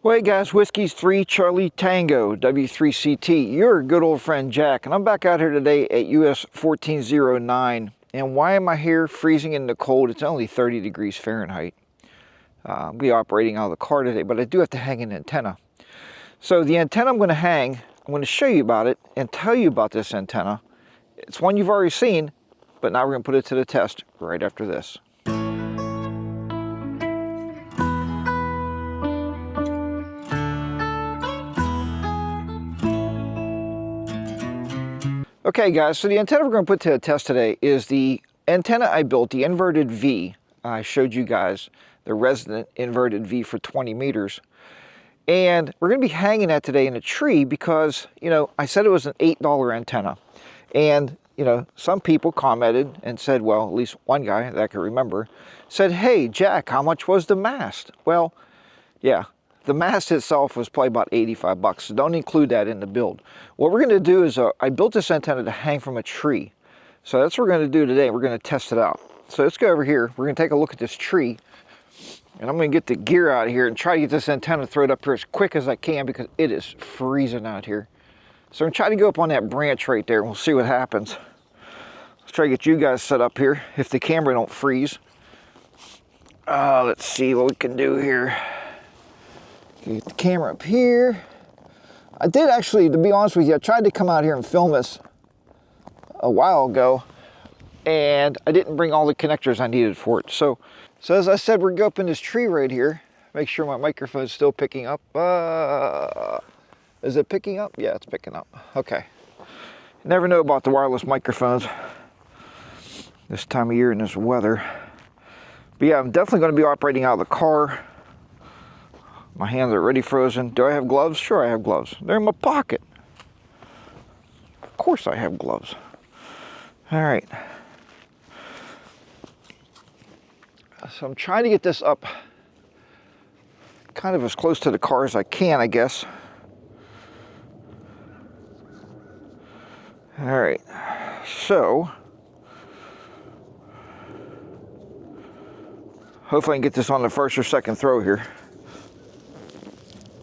Well, hey guys, Whiskey's 3 Charlie Tango W3CT. Your good old friend Jack, and I'm back out here today at US 1409. And why am I here freezing in the cold? It's only 30 degrees Fahrenheit. I'll be operating out of the car today, but I do have to hang an antenna. So the antenna I'm going to hang, I'm going to show you about it and tell you about this antenna. It's one you've already seen, but now we're going to put it to the test right after this. Okay guys, so the antenna we're going to put to the test today is the antenna I built, the inverted V. I showed you guys the resident inverted V for 20 meters. And we're going to be hanging that today in a tree because, you know, I said it was an $8 antenna. And, you know, some people commented and said, well, at least one guy that I can remember, said, hey, Jack, how much was the mast? Well, yeah. The mast itself was probably about 85 bucks, so don't include that in the build. What we're going to do is, I built this antenna to hang from a tree. So that's what we're going to do today. We're going to test it out. So let's go over here. We're going to take a look at this tree. And I'm going to get the gear out of here and try to get this antenna thrown up here as quick as I can because it is freezing out here. So I'm going to try to go up on that branch right there and we'll see what happens. Let's try to get you guys set up here if the camera don't freeze. Let's see what we can do here. Get the camera up here. I did actually, to be honest with you, I tried to come out here and film this a while ago, and I didn't bring all the connectors I needed for it. So as I said, we're going to go up in this tree right here. Make sure my microphone's still picking up. Is it picking up? Yeah, it's picking up. Okay. You never know about the wireless microphones this time of year in this weather. But yeah, I'm definitely going to be operating out of the car. My hands are already frozen. Do I have gloves? Sure, I have gloves. They're in my pocket. Of course I have gloves. All right. So I'm trying to get this up kind of as close to the car as I can, I guess. All right. So hopefully I can get this on the first or second throw here.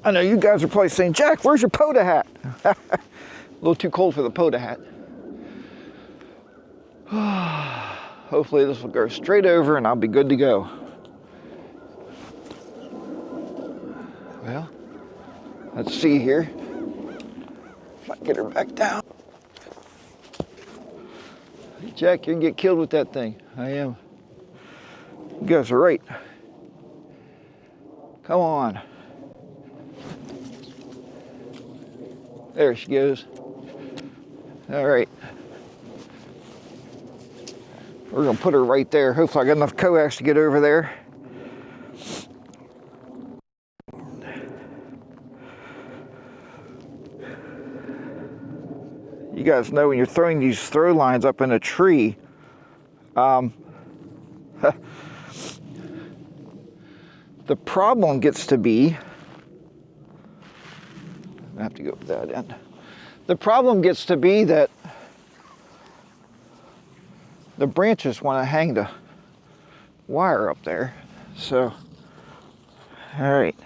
I know you guys are probably saying, Jack, where's your POTA hat? A little too cold for the POTA hat. Hopefully this will go straight over and I'll be good to go. Well, let's see here. If I can get her back down. Jack, you're gonna get killed with that thing. I am. You guys are right. Come on. There she goes. All right. We're gonna put her right there. Hopefully I got enough coax to get over there. You guys know when you're throwing these throw lines up in a tree, the problem gets to be, I have to go up that end. The problem gets to be that the branches want to hang the wire up there. So, all right.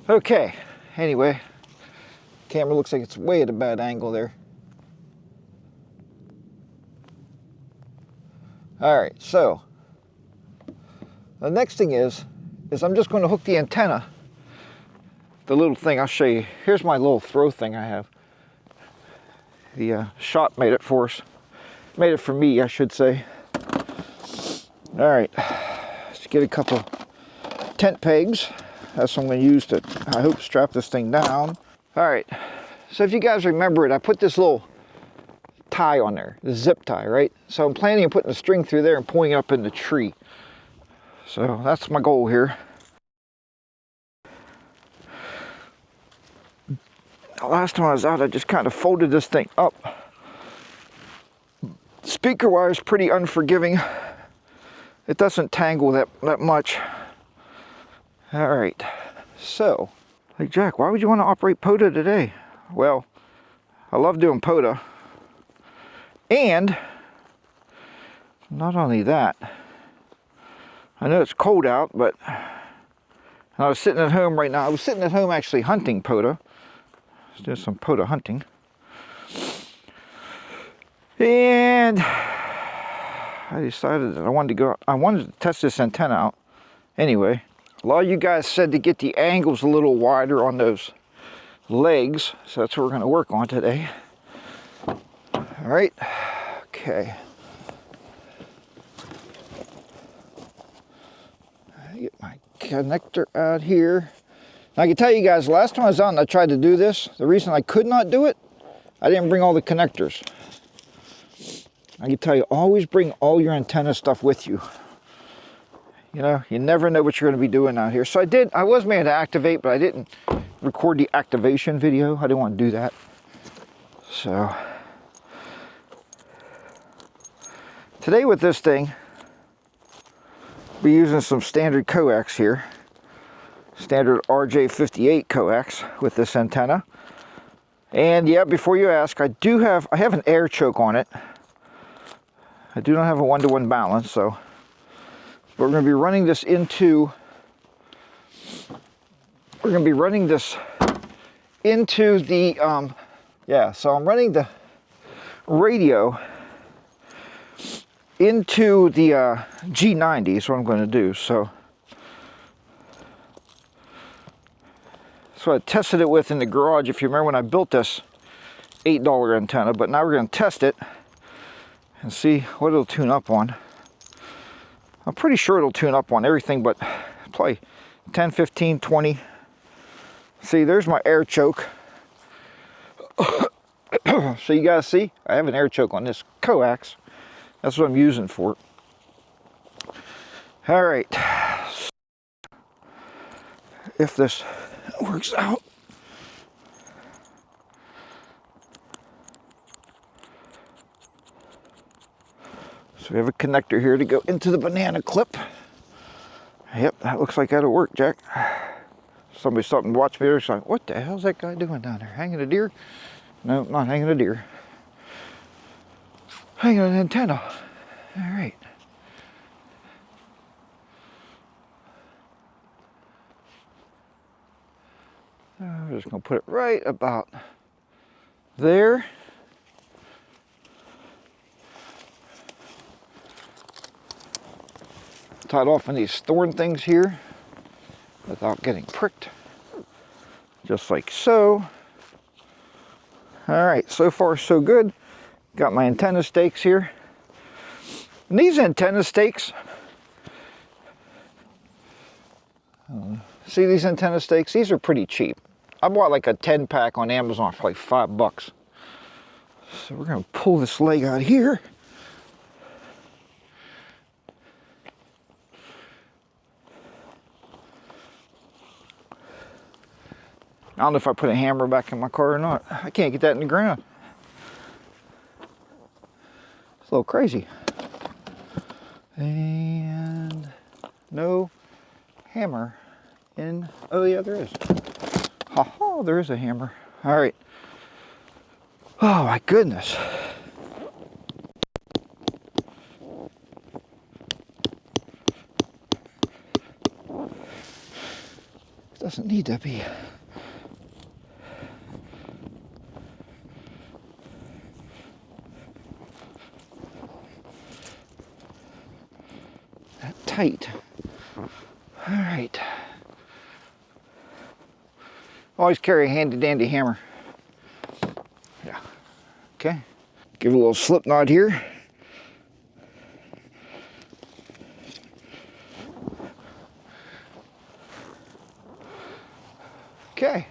Okay, anyway, camera looks like it's way at a bad angle there. All right, so the next thing is I'm just going to hook the antenna. The little thing, I'll show you. Here's my little throw thing I have. The shop made it for us. Made it for me, I should say. All right, let's get a couple tent pegs. That's what I'm going to use to, I hope, strap this thing down. All right, so if you guys remember it, I put this little tie on there, the zip tie, right? So I'm planning on putting the string through there and pulling it up in the tree. So that's my goal here. Last time I was out, I just kind of folded this thing up. Speaker wire is pretty unforgiving. It doesn't tangle that much. All right, so, hey Jack, why would you want to operate POTA today? Well, I love doing POTA. And not only that, I know it's cold out, but And I was sitting at home right now. I was sitting at home actually hunting POTA. Let's do some POTA hunting. And I decided that I wanted to test this antenna out. Anyway, a lot of you guys said to get the angles a little wider on those legs, so that's what we're going to work on today. All right, okay. Get my connector out here. Now, I can tell you guys, last time I was out and I tried to do this, the reason I could not do it, I didn't bring all the connectors. I can tell you, always bring all your antenna stuff with you. You know, you never know what you're going to be doing out here. So I was made to activate, but I didn't record the activation video. I didn't want to do that. So today with this thing, we're using some standard coax here. Standard RJ58 coax with this antenna. And yeah, before you ask, I have an air choke on it. I do not have a one-to-one balance, so we're going to be running this into the yeah, so I'm running the radio into the G90 is what I'm going to do. So that's what I tested it with in the garage. If you remember when I built this $8 antenna, but now we're going to test it and see what it'll tune up on. I'm pretty sure it'll tune up on everything but probably 10, 15, 20. See, there's my air choke. So you guys see, I have an air choke on this coax. That's what I'm using for it. All right. If this works out. So we have a connector here to go into the banana clip. Yep, that looks like that'll work, Jack. Somebody stopped and watched me. They're like, what the hell's that guy doing down there? Hanging a deer? No, not hanging a deer. Hanging an antenna. All right. I'm just going to put it right about there. Tied off on these thorn things here without getting pricked. Just like so. All right, so far so good. Got my antenna stakes here. And these antenna stakes, see these antenna stakes? These are pretty cheap. I bought like a 10 pack on Amazon for like $5. So we're gonna pull this leg out here. I don't know if I put a hammer back in my car or not. I can't get that in the ground. It's a little crazy. And no hammer in, oh yeah, there is. Ha ha, there is a hammer. All right. Oh my goodness. It doesn't need to be. Tight. All right. Always carry a handy dandy hammer. Yeah. Okay. Give it a little slip knot here. Okay.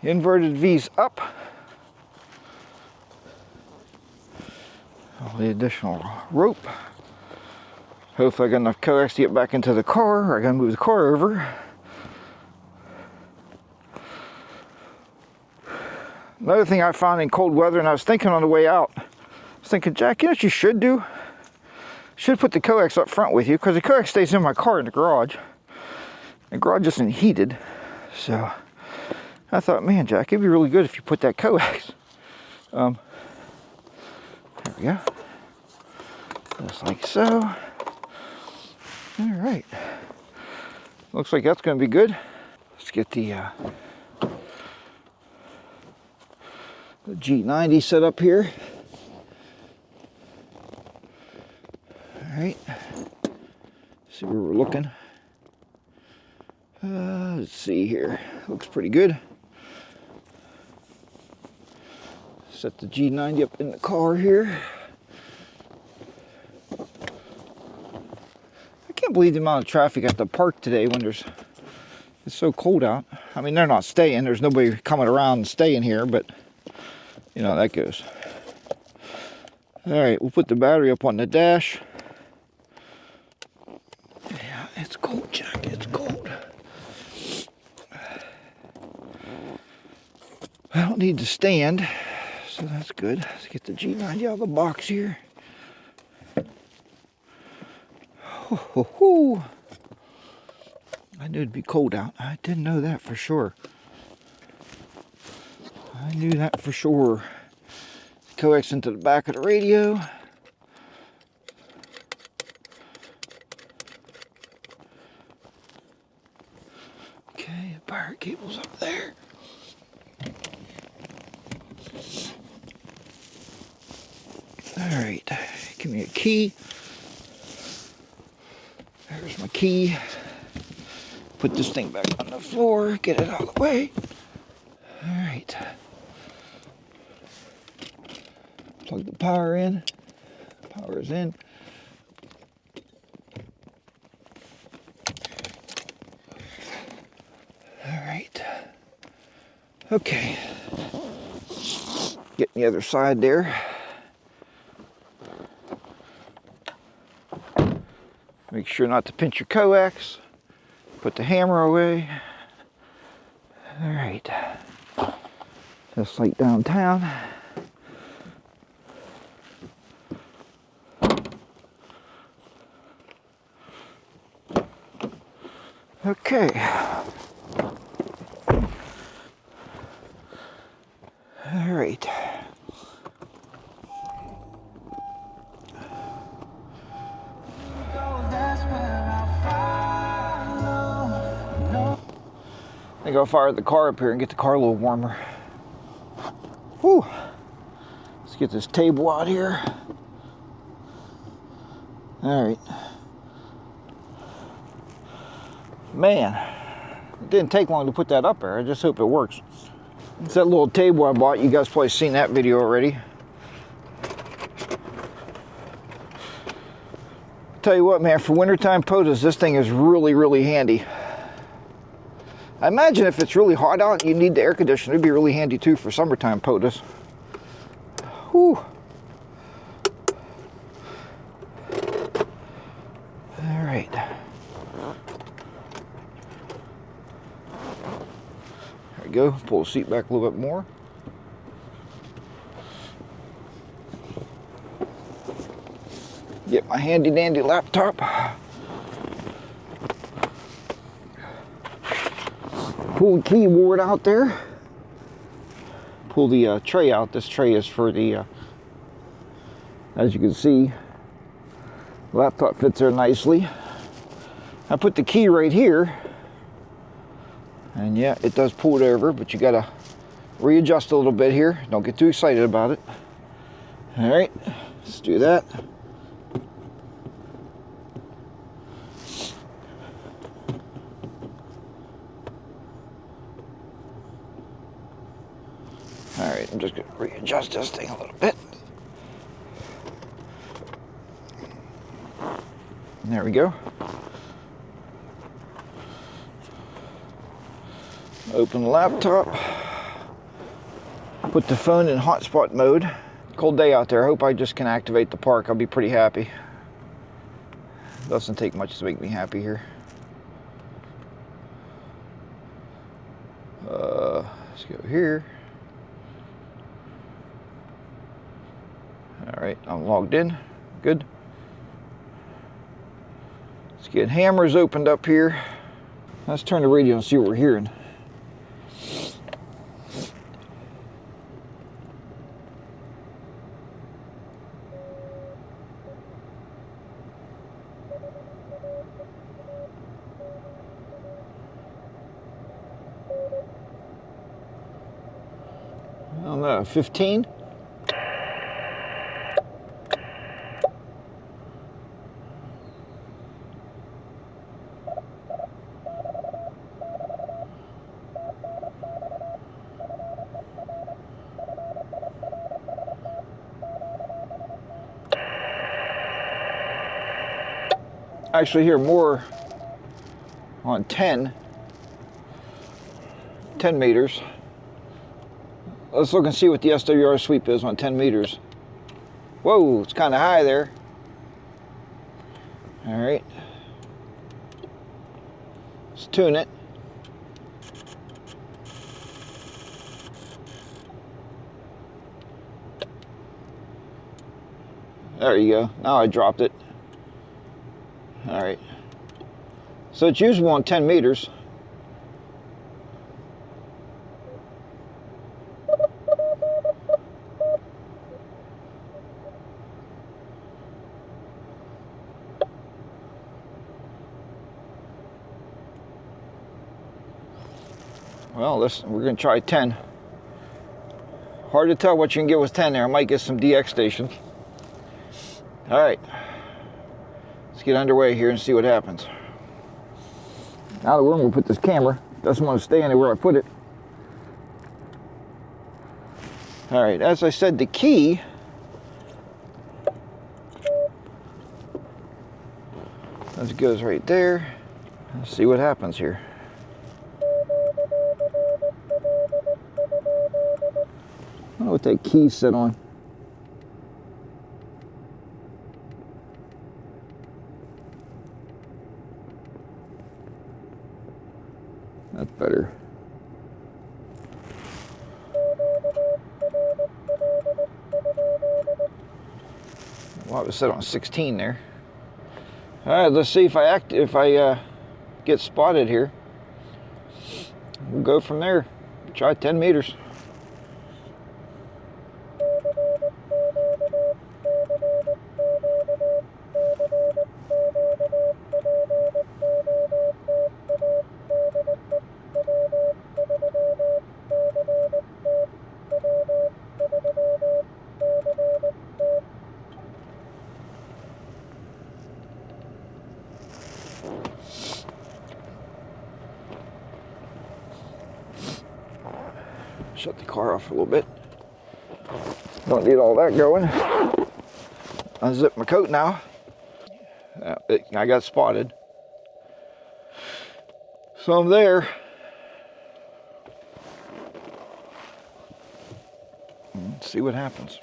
Inverted V's up. All the additional rope. Hopefully I got enough coax to get back into the car. I gotta move the car over. Another thing I found in cold weather, and I was thinking on the way out, I was thinking, Jack, you know what you should do? You should put the coax up front with you, because the coax stays in my car in the garage. The garage isn't heated. So I thought, man, Jack, it'd be really good if you put that coax. There we go. Just like so. All right. Looks like that's going to be good. Let's get the G90 set up here. All right. See where we're looking. Let's see here. Looks pretty good. Set the G90 up in the car here. I can't believe the amount of traffic at the park today when it's so cold out. I mean, they're not staying. There's nobody coming around and staying here, but you know how that goes. All right, we'll put the battery up on the dash. Yeah, it's cold, Jack. It's cold. I don't need to stand, so that's good. Let's get the G90 out of the box here. Ho. I knew it'd be cold out. I didn't know that for sure. I knew that for sure. Coax into the back of the radio. Okay, the power cable's up there. All right, give me a key. There's my key. Put this thing back on the floor, get it out of the way. All right. Plug the power in. Power is in. All right. Okay. Get the other side there. Make sure not to pinch your coax. Put the hammer away. All right. Just like downtown. Okay. All right. I think I'll fire the car up here and get the car a little warmer. Whew. Let's get this table out here. All right. Man, it didn't take long to put that up there. I just hope it works. It's that little table I bought. You guys probably seen that video already. Tell you what, man, for wintertime POTUS, this thing is really, really handy. I imagine if it's really hot out and you need the air conditioner, it'd be really handy too for summertime POTUS. Whew. All right. There we go. Pull the seat back a little bit more. Get my handy dandy laptop. Pull the keyboard out there. Pull the tray out. This tray is for the, as you can see, laptop fits there nicely. I put the key right here. And yeah, it does pull it over, but you gotta readjust a little bit here. Don't get too excited about it. All right, let's do that. All right, I'm just gonna readjust this thing a little bit. There we go. Open the laptop. Put the phone in hotspot mode. Cold day out there. I hope I just can activate the park. I'll be pretty happy. Doesn't take much to make me happy here. Let's go here. All right, I'm logged in. Good. Let's get hammers opened up here. Let's turn the radio and see what we're hearing. don't know, 15? I actually hear more on 10 meters. Let's look and see what the SWR sweep is on 10 meters. Whoa, it's kind of high there. All right. Let's tune it. There you go. Now I dropped it. All right. So it's usable on 10 meters. Well, we're going to try 10. Hard to tell what you can get with 10 there. I might get some DX stations. All right. Let's get underway here and see what happens. Now that we're going to put this camera, doesn't want to stay anywhere I put it. All right, as I said, the key that goes right there. Let's see what happens here. I don't know what that key set on. That's better. Well, it was set on 16 there. All right, let's see if I get spotted here. We'll go from there. Try 10 meters. Shut the car off a little bit. Don't need all that going. Unzip my coat now. I got spotted. So I'm there. Let's see what happens.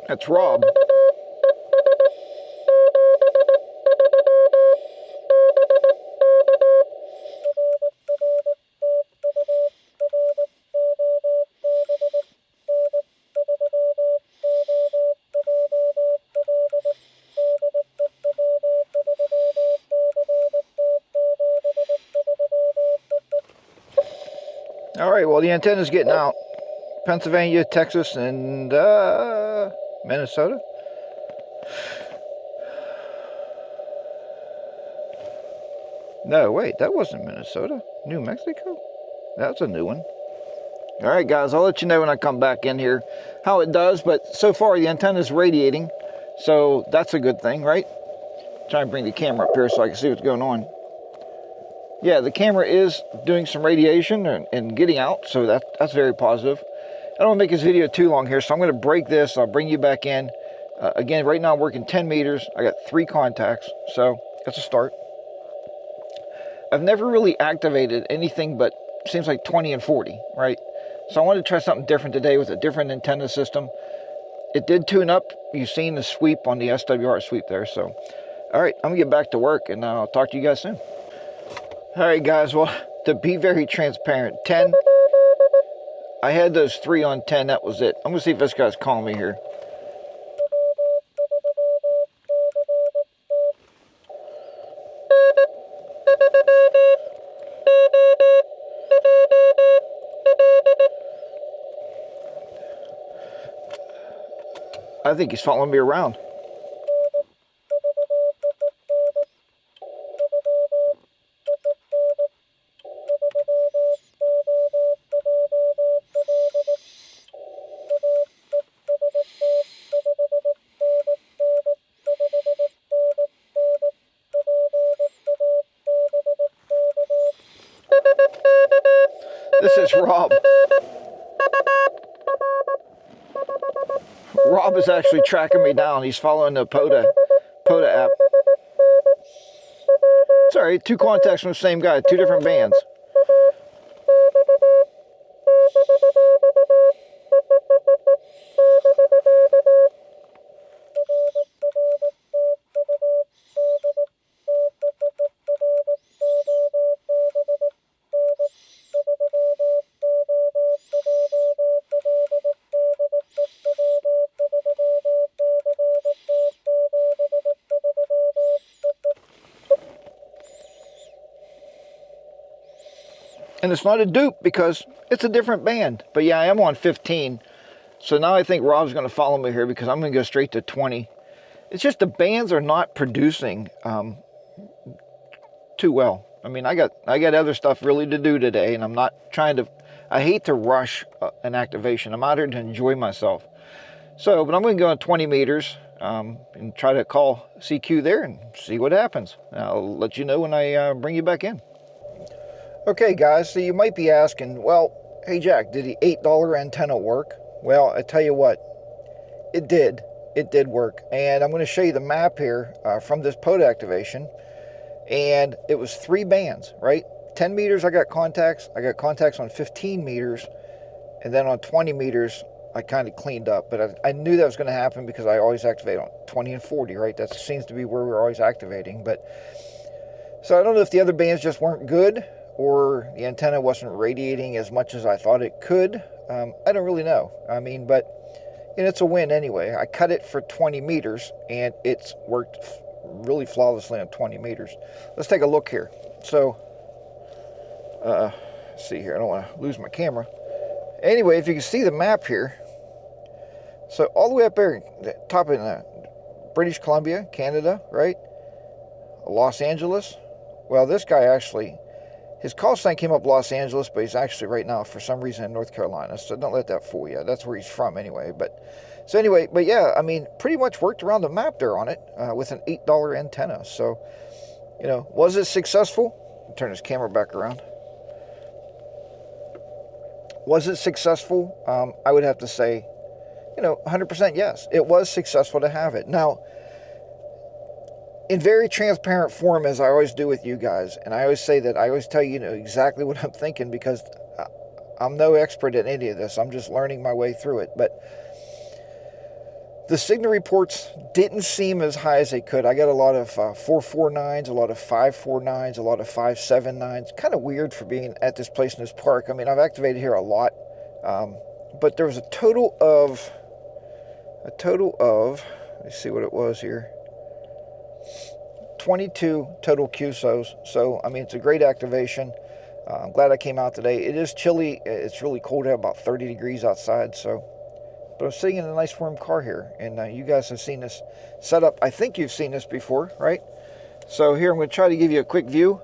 That's Rob. All right, well, the antenna's getting out. Pennsylvania, Texas, and Minnesota. No, wait, that wasn't Minnesota. New Mexico? That's a new one. All right, guys, I'll let you know when I come back in here how it does, but so far the antenna's radiating, so that's a good thing, right? Try and bring the camera up here so I can see what's going on. Yeah, the camera is doing some radiation and getting out, so that's very positive. I don't want to make this video too long here, so I'm going to break this. I'll bring you back in. Again, right now I'm working 10 meters. I got 3 contacts, so that's a start. I've never really activated anything but seems like 20 and 40, right? So I wanted to try something different today with a different antenna system. It did tune up. You've seen the sweep on the SWR sweep there. So, all right, I'm going to get back to work, and I'll talk to you guys soon. All right, guys, well, to be very transparent, 10, I had those 3 on 10, that was it. I'm going to see if this guy's calling me here. I think he's following me around. This is Rob. Rob is actually tracking me down. He's following the POTA app. It's all right, 2 contacts from the same guy, 2 different bands. And it's not a dupe because it's a different band. But yeah, I am on 15. So now I think Rob's going to follow me here because I'm going to go straight to 20. It's just the bands are not producing too well. I mean, I got other stuff really to do today, and I'm not trying to, I hate to rush an activation. I'm out here to enjoy myself. So, but I'm going to go on 20 meters and try to call CQ there and see what happens. I'll let you know when I bring you back in. Okay, guys, so you might be asking, well, hey, Jack, did the $8 antenna work? Well, I tell you what, it did. It did work. And I'm going to show you the map here from this POTA activation. And it was 3 bands, right? 10 meters, I got contacts. I got contacts on 15 meters. And then on 20 meters, I kind of cleaned up. But I knew that was going to happen because I always activate on 20 and 40, right? That seems to be where we're always activating. But so I don't know if the other bands just weren't good or the antenna wasn't radiating as much as I thought it could. I don't really know. I mean, but you know, it's a win anyway. I cut it for 20 meters and it's worked really flawlessly on 20 meters. Let's take a look here. So, let's see here. I don't want to lose my camera. Anyway, if you can see the map here. So all the way up there, top in British Columbia, Canada, right? Los Angeles. Well, this guy actually, his call sign came up Los Angeles, but he's actually right now, for some reason, in North Carolina. So don't let that fool you. That's where he's from anyway. But yeah, I mean, pretty much worked around the map there on it with an $8 antenna. So, you know, was it successful? Turn his camera back around. Was it successful? I would have to say, you know, 100% yes. It was successful to have it. Now, in very transparent form, as I always do with you guys, and I always say that, I always tell you, you know, exactly what I'm thinking because I'm no expert at any of this. I'm just learning my way through it. But The signal reports didn't seem as high as they could. I got a lot of 449s, a lot of 549s, a lot of 579s. Kind of weird for being at this place in this park. I mean, I've activated here a lot, but there was a total of, let's see what it was here, 22 total QSOs. So, I mean, it's a great activation. I'm glad I came out today. It is chilly. It's really cold out, about 30 degrees outside, so. But I'm sitting in a nice warm car here, and you guys have seen this setup. I think you've seen this before, right? So here I'm going to try to give you a quick view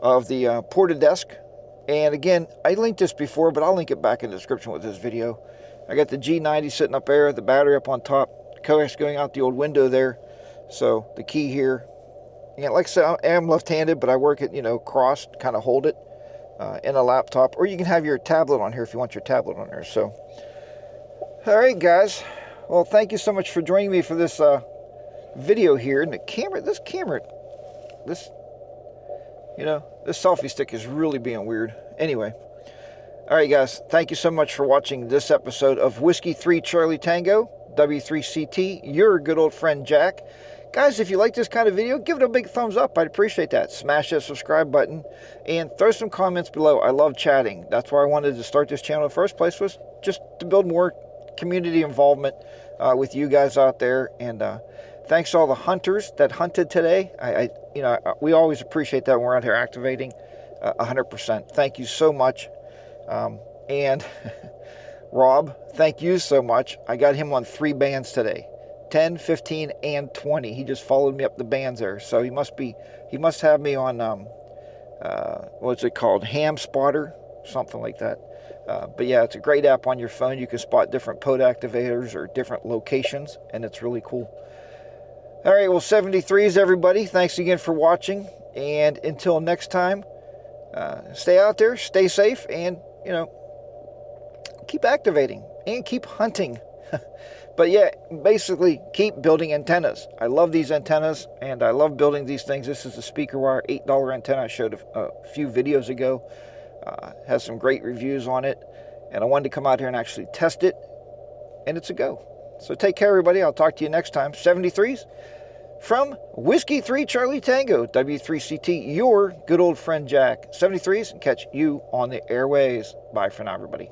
of the porta desk. And again, I linked this before, but I'll link it back in the description with this video. I got the G90 sitting up there, the battery up on top, coax going out the old window there. So the key here. And like I said, I am left-handed, but I work it, you know, crossed, kind of hold it in a laptop. Or you can have your tablet on here if you want your tablet on there. So. All right, guys. Well, thank you so much for joining me for this video here. And the camera, this selfie stick is really being weird. Anyway, all right, guys. Thank you so much for watching this episode of Whiskey 3 Charlie Tango, W3CT, your good old friend Jack. Guys, if you like this kind of video, give it a big thumbs up. I'd appreciate that. Smash that subscribe button and throw some comments below. I love chatting. That's why I wanted to start this channel in the first place, was just to build more community involvement with you guys out there. And thanks to all the hunters that hunted today. We always appreciate that when we're out here activating 100%. Thank you so much. And Rob, thank you so much. I got him on 3 bands today, 10, 15, and 20. He just followed me up the bands there. So he must have me on what's it called, Ham Spotter, something like that. But yeah, it's a great app on your phone. You can spot different pod activators or different locations, and it's really cool. All right, well, 73s, everybody. Thanks again for watching. And until next time, stay out there, stay safe, and, keep activating and keep hunting. But yeah, basically, keep building antennas. I love these antennas, and I love building these things. This is the Speaker Wire $8 antenna I showed a few videos ago. Has some great reviews on it, and I wanted to come out here and actually test it, and it's a go. So take care, everybody. I'll talk to you next time. 73s from Whiskey 3 Charlie Tango, W3CT, your good old friend Jack. 73s, and catch you on the airways. Bye for now, everybody.